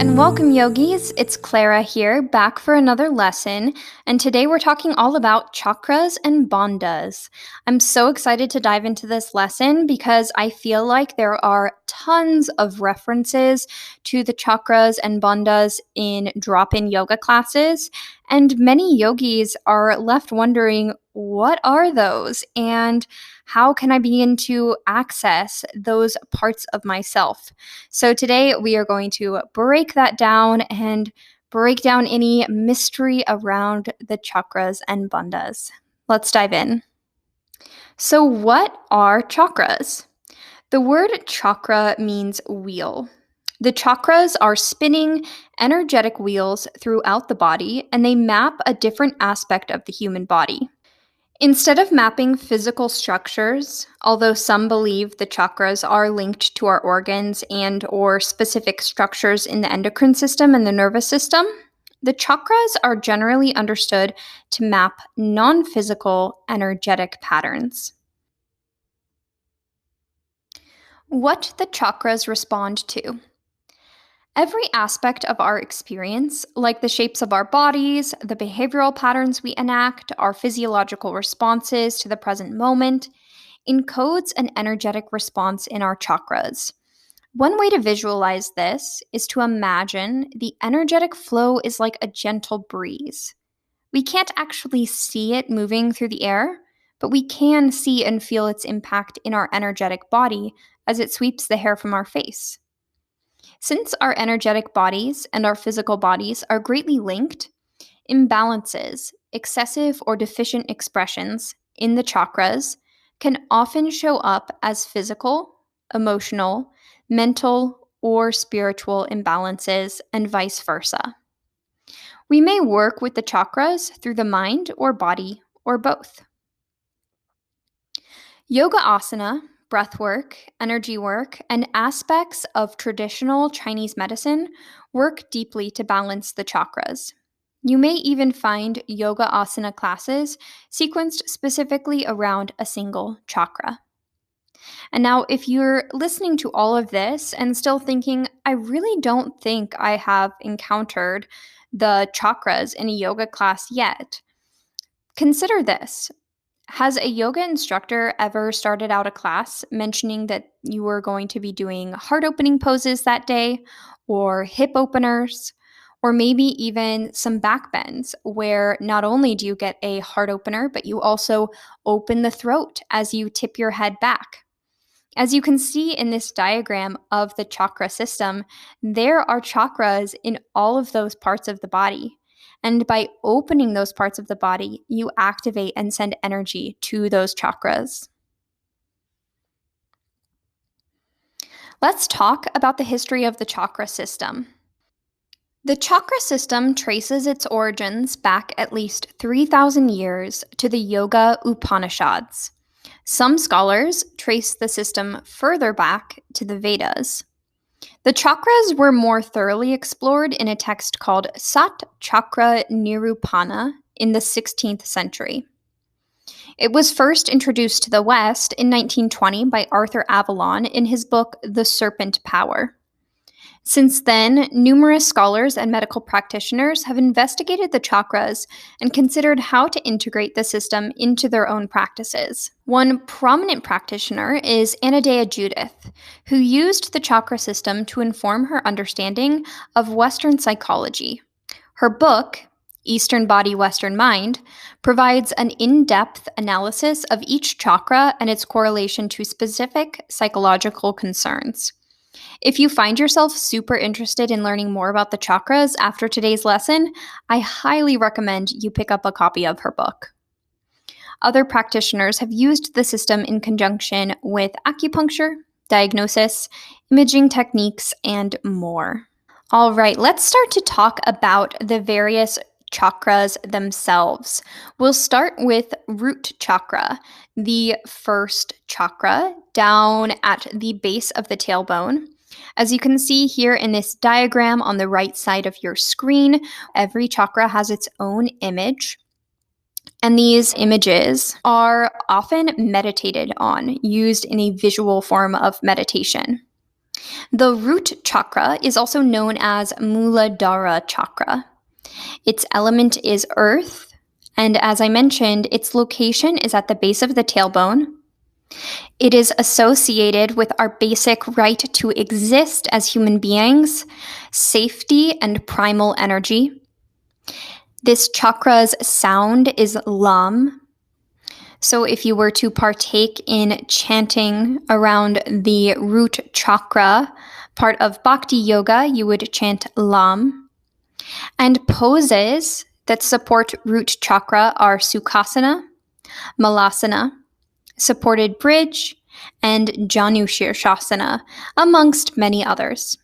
and welcome, yogis. It's Clara here, back for another lesson, and today we're talking all about chakras and bandhas. I'm so excited to dive into this lesson because I feel like there are tons of references to the chakras and bandhas in drop-in yoga classes, and many yogis are left wondering, what are those? And how can I begin to access those parts of myself? So today we are going to break that down and break down any mystery around the chakras and bandhas. Let's dive in. So what are chakras? The word chakra means wheel. The chakras are spinning, energetic wheels throughout the body, and they map a different aspect of the human body. Instead of mapping physical structures, although some believe the chakras are linked to our organs and or specific structures in the endocrine system and the nervous system, the chakras are generally understood to map non-physical energetic patterns. What the chakras respond to. Every aspect of our experience, like the shapes of our bodies, the behavioral patterns we enact, our physiological responses to the present moment, encodes an energetic response in our chakras. One way to visualize this is to imagine the energetic flow is like a gentle breeze. We can't actually see it moving through the air, but we can see and feel its impact in our energetic body as it sweeps the hair from our face. Since our energetic bodies and our physical bodies are greatly linked, imbalances, excessive or deficient expressions in the chakras can often show up as physical, emotional, mental, or spiritual imbalances, and vice versa. We may work with the chakras through the mind or body, or both. Yoga asana, breath work, energy work, and aspects of traditional Chinese medicine work deeply to balance the chakras. You may even find yoga asana classes sequenced specifically around a single chakra. And now, if you're listening to all of this and still thinking, I really don't think I have encountered the chakras in a yoga class yet, consider this. Has a yoga instructor ever started out a class mentioning that you were going to be doing heart opening poses that day, or hip openers, or maybe even some back bends where not only do you get a heart opener, but you also open the throat as you tip your head back? As you can see in this diagram of the chakra system, there are chakras in all of those parts of the body. And by opening those parts of the body, you activate and send energy to those chakras. Let's talk about the history of the chakra system. The chakra system traces its origins back at least 3,000 years to the Yoga Upanishads. Some scholars trace the system further back to the Vedas. The chakras were more thoroughly explored in a text called Sat Chakra Nirupana in the 16th century. It was first introduced to the West in 1920 by Arthur Avalon in his book The Serpent Power. Since then, numerous scholars and medical practitioners have investigated the chakras and considered how to integrate the system into their own practices. One prominent practitioner is Anadea Judith, who used the chakra system to inform her understanding of Western psychology. Her book, Eastern Body, Western Mind, provides an in-depth analysis of each chakra and its correlation to specific psychological concerns. If you find yourself super interested in learning more about the chakras after today's lesson, I highly recommend you pick up a copy of her book. Other practitioners have used the system in conjunction with acupuncture, diagnosis, imaging techniques, and more. All right, let's start to talk about the various chakras themselves. We'll start with root chakra, the first chakra down at the base of the tailbone. As you can see here in this diagram on the right side of your screen, every chakra has its own image. And these images are often meditated on, used in a visual form of meditation. The root chakra is also known as Muladhara chakra. Its element is earth, and as I mentioned, its location is at the base of the tailbone. It is associated with our basic right to exist as human beings, safety, and primal energy. This chakra's sound is lam. So if you were to partake in chanting around the root chakra part of bhakti yoga, you would chant lam. And poses that support root chakra are sukhasana, malasana, supported bridge, and Janu Shirshasana, amongst many others.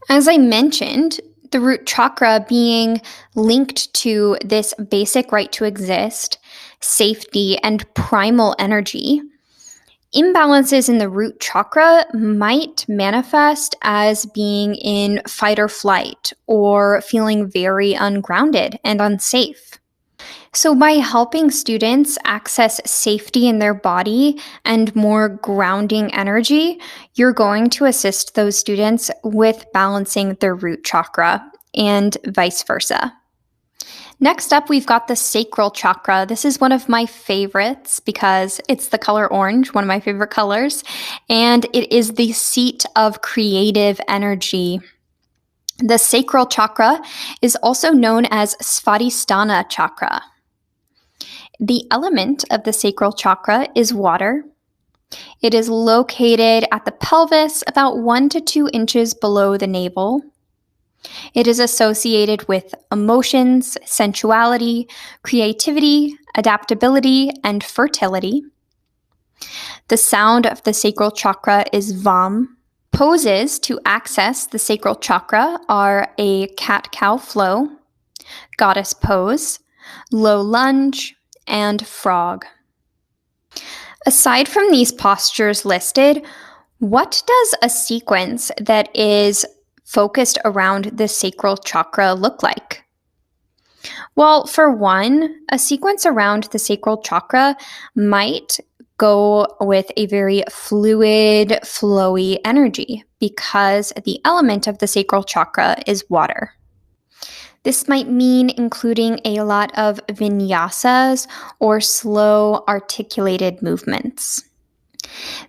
As I mentioned, the root chakra being linked to this basic right to exist, safety, and primal energy, imbalances in the root chakra might manifest as being in fight or flight or feeling very ungrounded and unsafe. So by helping students access safety in their body and more grounding energy, you're going to assist those students with balancing their root chakra and vice versa. Next up, we've got the sacral chakra. This is one of my favorites because it's the color orange, one of my favorite colors, and it is the seat of creative energy. The sacral chakra is also known as Svadhisthana chakra. The element of the sacral chakra is water. It is located at the pelvis about 1 to 2 inches below the navel. It is associated with emotions, sensuality, creativity, adaptability, and fertility. The sound of the sacral chakra is vam. Poses to access the sacral chakra are a cat-cow flow, goddess pose, low lunge, and frog. Aside from these postures listed, what does a sequence that is focused around the sacral chakra look like? Well, for one, a sequence around the sacral chakra might go with a very fluid, flowy energy because the element of the sacral chakra is water. This might mean including a lot of vinyasas or slow articulated movements.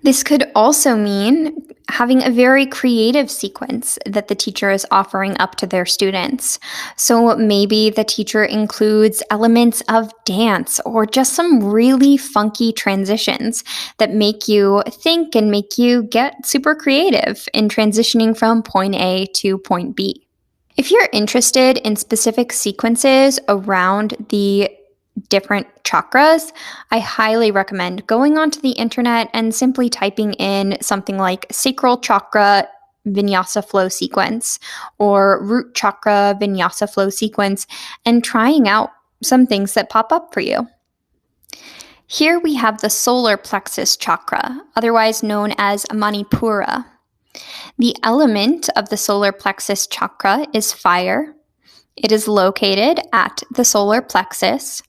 This could also mean having a very creative sequence that the teacher is offering up to their students. So maybe the teacher includes elements of dance or just some really funky transitions that make you think and make you get super creative in transitioning from point A to point B. If you're interested in specific sequences around the different chakras, I highly recommend going onto the internet and simply typing in something like sacral chakra vinyasa flow sequence or root chakra vinyasa flow sequence and trying out some things that pop up for you. Here we have the solar plexus chakra, otherwise known as Manipura. The element of the solar plexus chakra is fire. It is located at the solar plexus.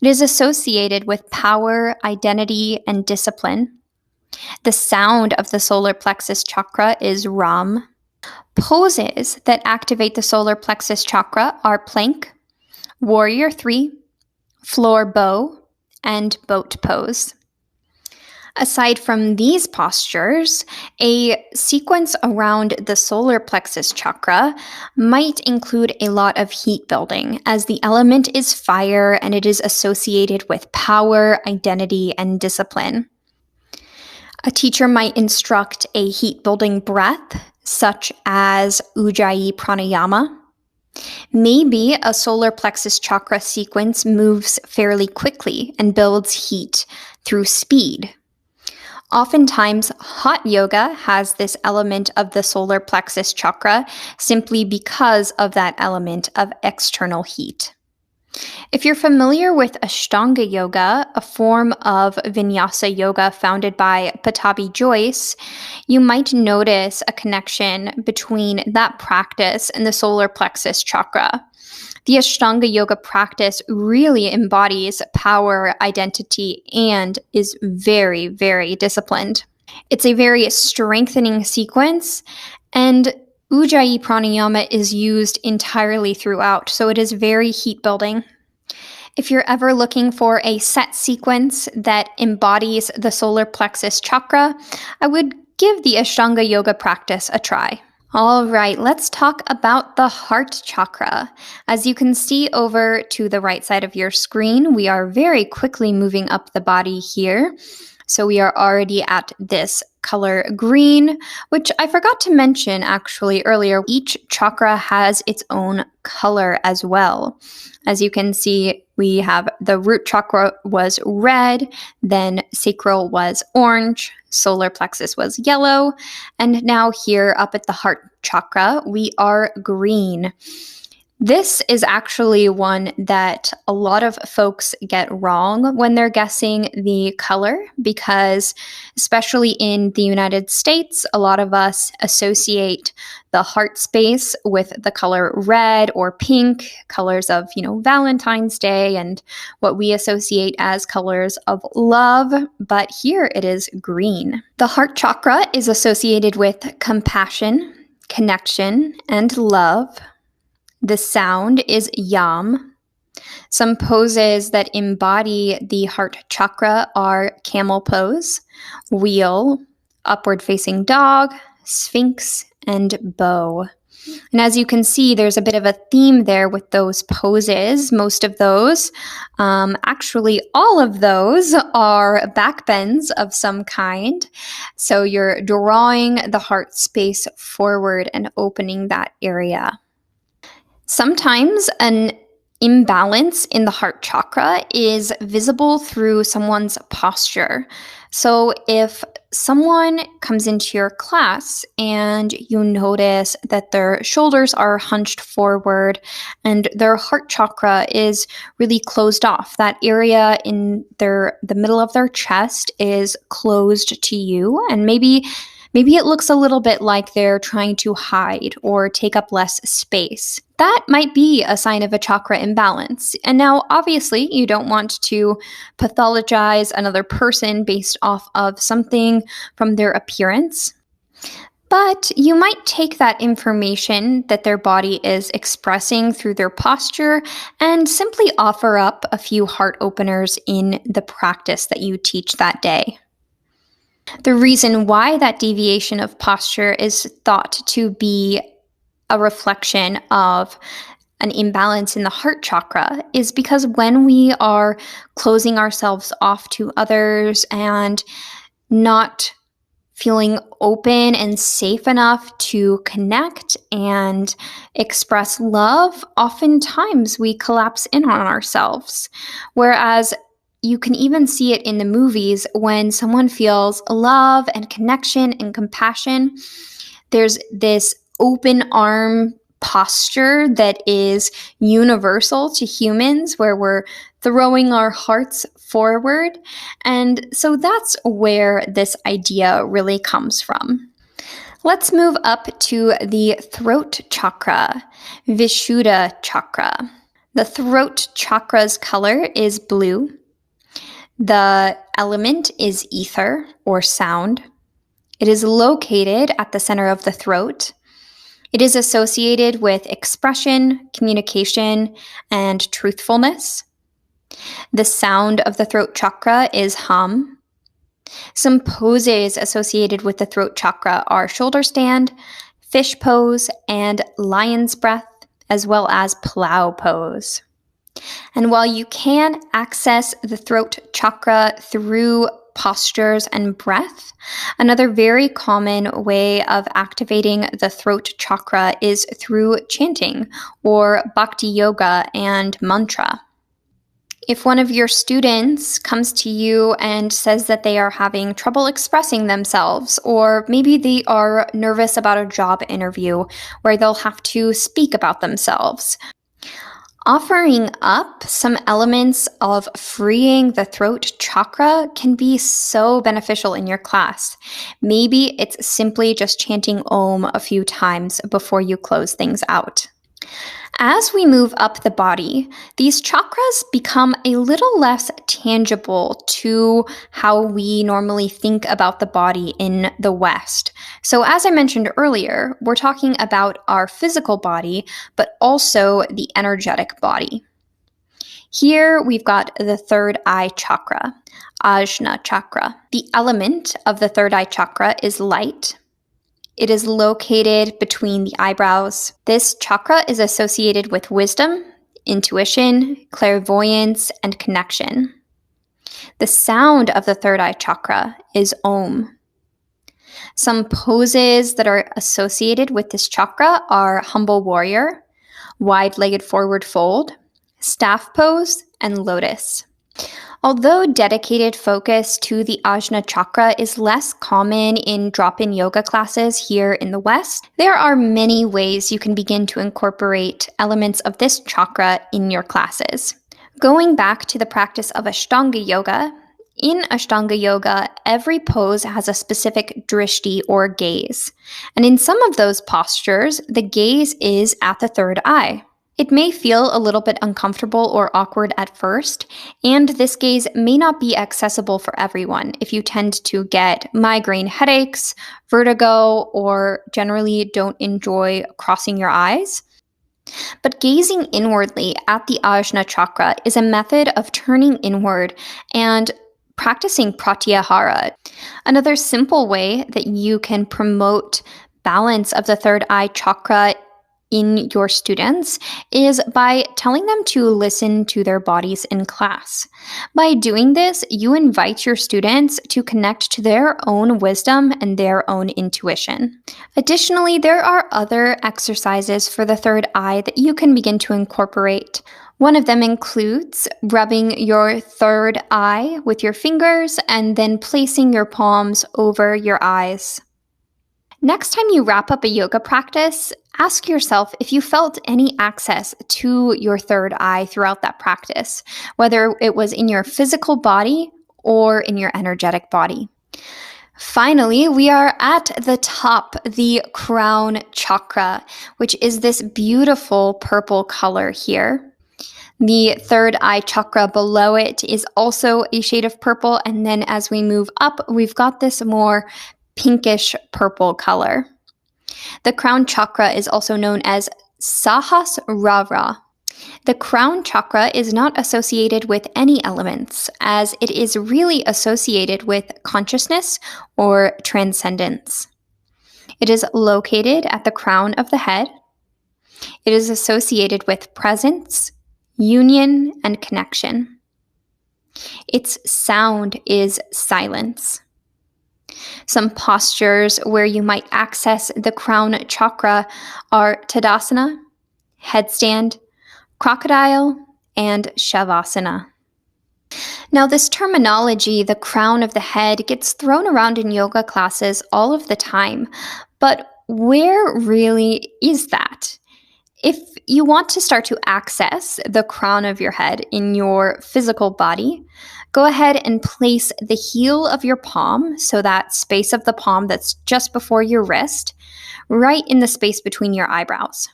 It is associated with power, identity, and discipline. The sound of the solar plexus chakra is Ram. Poses that activate the solar plexus chakra are plank, warrior 3, floor bow, and boat pose. Aside from these postures, a sequence around the solar plexus chakra might include a lot of heat building, as the element is fire and it is associated with power, identity, and discipline. A teacher might instruct a heat building breath, such as Ujjayi pranayama. Maybe a solar plexus chakra sequence moves fairly quickly and builds heat through speed. Oftentimes, hot yoga has this element of the solar plexus chakra simply because of that element of external heat. If you're familiar with Ashtanga yoga, a form of vinyasa yoga founded by Pattabhi Jois, you might notice a connection between that practice and the solar plexus chakra. The Ashtanga yoga practice really embodies power, identity, and is very, very disciplined. It's a very strengthening sequence, and Ujjayi pranayama is used entirely throughout, so it is very heat building. If you're ever looking for a set sequence that embodies the solar plexus chakra, I would give the Ashtanga yoga practice a try. All right, let's talk about the heart chakra. As you can see over to the right side of your screen, we are very quickly moving up the body here. So we are already at this color green, which I forgot to mention actually earlier. Each chakra has its own color as well. As you can see, we have the root chakra was red, then sacral was orange, solar plexus was yellow, and now here up at the heart chakra, we are green. This is actually one that a lot of folks get wrong when they're guessing the color because, especially in the United States, a lot of us associate the heart space with the color red or pink, colors of, Valentine's Day and what we associate as colors of love, but here it is green. The heart chakra is associated with compassion, connection, and love. The sound is yam. Some poses that embody the heart chakra are camel pose, wheel, upward facing dog, sphinx, and bow. And as you can see, there's a bit of a theme there with those poses. Most of those, actually all of those are back bends of some kind. So you're drawing the heart space forward and opening that area. Sometimes an imbalance in the heart chakra is visible through someone's posture. So if someone comes into your class and you notice that their shoulders are hunched forward and their heart chakra is really closed off, that area in the middle of their chest is closed to you, and maybe it looks a little bit like they're trying to hide or take up less space. That might be a sign of a chakra imbalance. And now, obviously, you don't want to pathologize another person based off of something from their appearance. But you might take that information that their body is expressing through their posture and simply offer up a few heart openers in the practice that you teach that day. The reason why that deviation of posture is thought to be a reflection of an imbalance in the heart chakra is because when we are closing ourselves off to others and not feeling open and safe enough to connect and express love, oftentimes we collapse in on ourselves. Whereas you can even see it in the movies when someone feels love and connection and compassion. There's this open arm posture that is universal to humans where we're throwing our hearts forward. And so that's where this idea really comes from. Let's move up to the throat chakra, Vishuddha chakra. The throat chakra's color is blue. The element is ether or sound. It is located at the center of the throat. It is associated with expression, communication, and truthfulness. The sound of the throat chakra is hum. Some poses associated with the throat chakra are shoulder stand, fish pose, and lion's breath, as well as plow pose. And while you can access the throat chakra through postures and breath, another very common way of activating the throat chakra is through chanting or bhakti yoga and mantra. If one of your students comes to you and says that they are having trouble expressing themselves, or maybe they are nervous about a job interview where they'll have to speak about themselves, offering up some elements of freeing the throat chakra can be so beneficial in your class. Maybe it's simply just chanting Om a few times before you close things out. As we move up the body, these chakras become a little less tangible to how we normally think about the body in the West. So, as I mentioned earlier, we're talking about our physical body, but also the energetic body. Here we've got the third eye chakra, Ajna chakra. The element of the third eye chakra is light. It is located between the eyebrows. This chakra is associated with wisdom, intuition, clairvoyance, and connection. The sound of the third eye chakra is Om. Some poses that are associated with this chakra are humble warrior, wide-legged forward fold, staff pose, and lotus. Although dedicated focus to the Ajna chakra is less common in drop-in yoga classes here in the West, there are many ways you can begin to incorporate elements of this chakra in your classes. Going back to the practice of Ashtanga yoga, in Ashtanga yoga, every pose has a specific drishti or gaze. And in some of those postures, the gaze is at the third eye. It may feel a little bit uncomfortable or awkward at first, and this gaze may not be accessible for everyone if you tend to get migraine headaches, vertigo, or generally don't enjoy crossing your eyes. But gazing inwardly at the Ajna chakra is a method of turning inward and practicing pratyahara. Another simple way that you can promote balance of the third eye chakra in your students is by telling them to listen to their bodies in class. By doing this, you invite your students to connect to their own wisdom and their own intuition. Additionally, there are other exercises for the third eye that you can begin to incorporate. One of them includes rubbing your third eye with your fingers and then placing your palms over your eyes. Next time you wrap up a yoga practice, ask yourself if you felt any access to your third eye throughout that practice, whether it was in your physical body or in your energetic body. Finally, we are at the top, the crown chakra, which is this beautiful purple color here. The third eye chakra below it is also a shade of purple, and then as we move up, we've got this more pinkish purple color. The crown chakra is also known as Sahasrara. The crown chakra is not associated with any elements, as it is really associated with consciousness or transcendence. It is located at the crown of the head. It is associated with presence, union, and connection. Its sound is silence. Some postures where you might access the crown chakra are Tadasana, headstand, crocodile, and Shavasana. Now, this terminology, the crown of the head, gets thrown around in yoga classes all of the time, but where really is that? If you want to start to access the crown of your head in your physical body, go ahead and place the heel of your palm, so that space of the palm that's just before your wrist, right in the space between your eyebrows.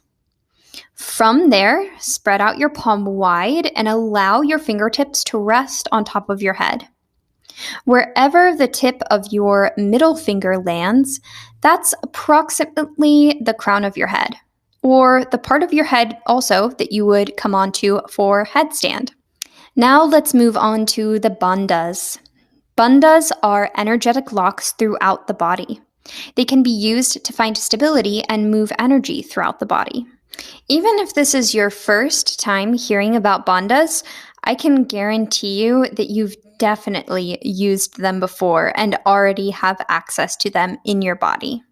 From there, spread out your palm wide and allow your fingertips to rest on top of your head. Wherever the tip of your middle finger lands, that's approximately the crown of your head, or the part of your head also that you would come onto for headstand. Now let's move on to the bandhas. Bandhas are energetic locks throughout the body. They can be used to find stability and move energy throughout the body. Even if this is your first time hearing about bandhas, I can guarantee you that you've definitely used them before and already have access to them in your body.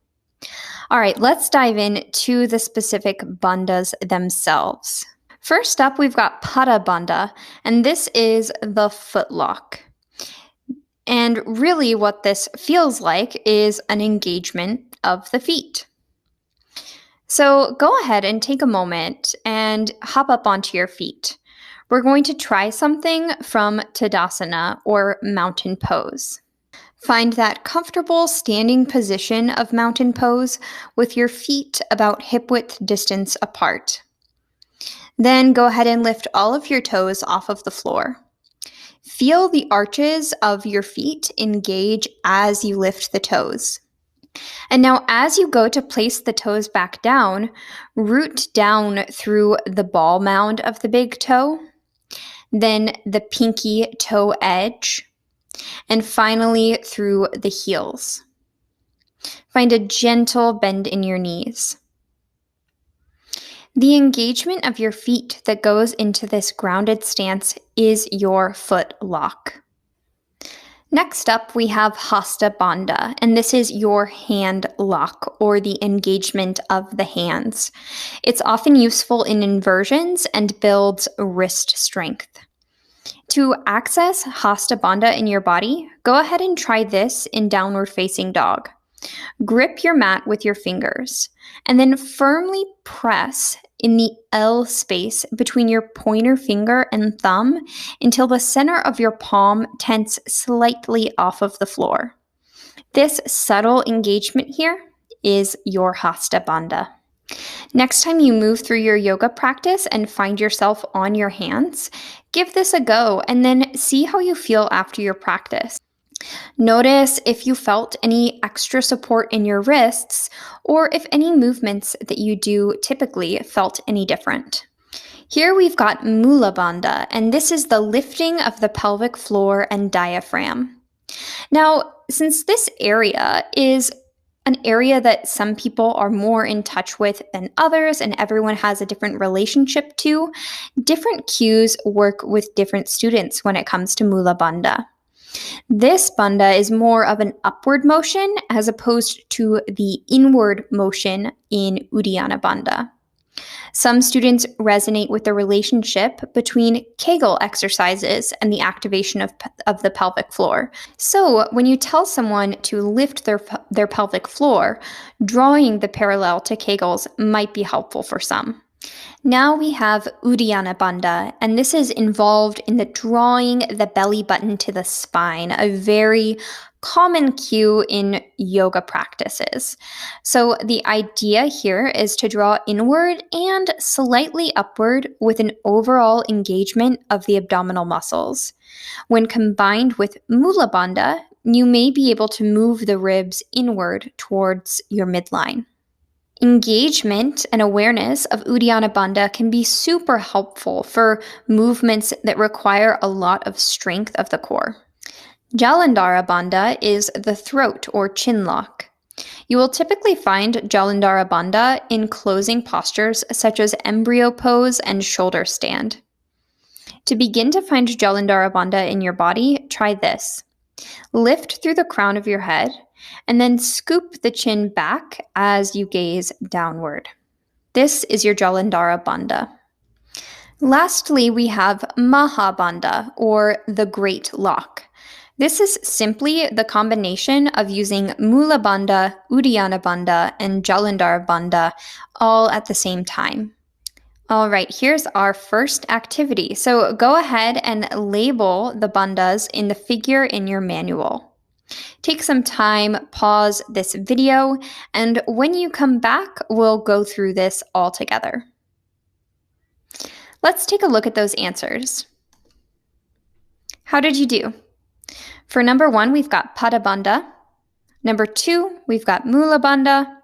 All right, let's dive into the specific bandhas themselves. First up, we've got Pada Bandha, and this is the footlock. And really what this feels like is an engagement of the feet. So go ahead and take a moment and hop up onto your feet. We're going to try something from Tadasana, or mountain pose. Find that comfortable standing position of mountain pose with your feet about hip width distance apart. Then go ahead and lift all of your toes off of the floor. Feel the arches of your feet engage as you lift the toes. And now as you go to place the toes back down, root down through the ball mound of the big toe, then the pinky toe edge, and finally through the heels. Find a gentle bend in your knees. The engagement of your feet that goes into this grounded stance is your foot lock. Next up, we have Hasta Bandha, and this is your hand lock, or the engagement of the hands. It's often useful in inversions and builds wrist strength. To access Hasta Bandha in your body, go ahead and try this in downward facing dog. Grip your mat with your fingers, and then firmly press in the L space between your pointer finger and thumb until the center of your palm tense slightly off of the floor. This subtle engagement here is your Hasta Bandha. Next time you move through your yoga practice and find yourself on your hands, give this a go and then see how you feel after your practice. Notice if you felt any extra support in your wrists or if any movements that you do typically felt any different. Here we've got Mula Bandha, and this is the lifting of the pelvic floor and diaphragm. Now, since this area is an area that some people are more in touch with than others, and everyone has a different relationship to, different cues work with different students when it comes to Mula Bandha. This bandha is more of an upward motion as opposed to the inward motion in Uddiyana Bandha. Some students resonate with the relationship between Kegel exercises and the activation of the pelvic floor. So when you tell someone to lift their pelvic floor, drawing the parallel to Kegel's might be helpful for some. Now we have Uddiyana Bandha, and this is involved in the drawing the belly button to the spine, a very common cue in yoga practices. So the idea here is to draw inward and slightly upward with an overall engagement of the abdominal muscles. When combined with Mula Bandha, you may be able to move the ribs inward towards your midline. Engagement and awareness of Uddiyana Bandha can be super helpful for movements that require a lot of strength of the core. Jalandhara Bandha is the throat or chin lock. You will typically find Jalandhara Bandha in closing postures such as embryo pose and shoulder stand. To begin to find Jalandhara Bandha in your body, try this. Lift through the crown of your head, and then scoop the chin back as you gaze downward. This is your Jalandhara Bandha. Lastly, we have Maha Bandha, or the Great Lock. This is simply the combination of using Mula Bandha, Uddiyana Bandha, and Jalandhara Bandha all at the same time. All right, here's our first activity. So go ahead and label the bandhas in the figure in your manual. Take some time, pause this video, and when you come back, we'll go through this all together. Let's take a look at those answers. How did you do? For number 1, we've got Pada Bandha. Number 2, we've got Mula Bandha.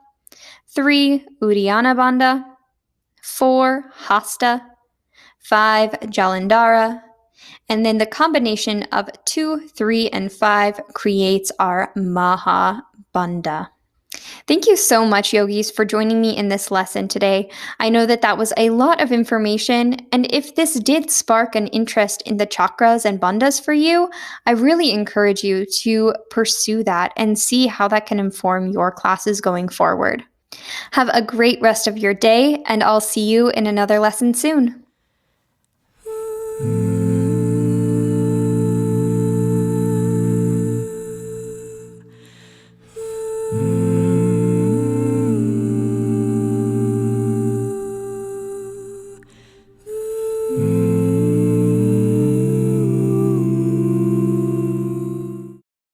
3, Uddiyana Bandha. 4, Hasta. 5, Jalandhara. And then the combination of 2, 3, and 5 creates our Maha Bandha. Thank you so much, yogis, for joining me in this lesson today. I know that that was a lot of information, and if this did spark an interest in the chakras and bandhas for you, I really encourage you to pursue that and see how that can inform your classes going forward. Have a great rest of your day, and I'll see you in another lesson soon.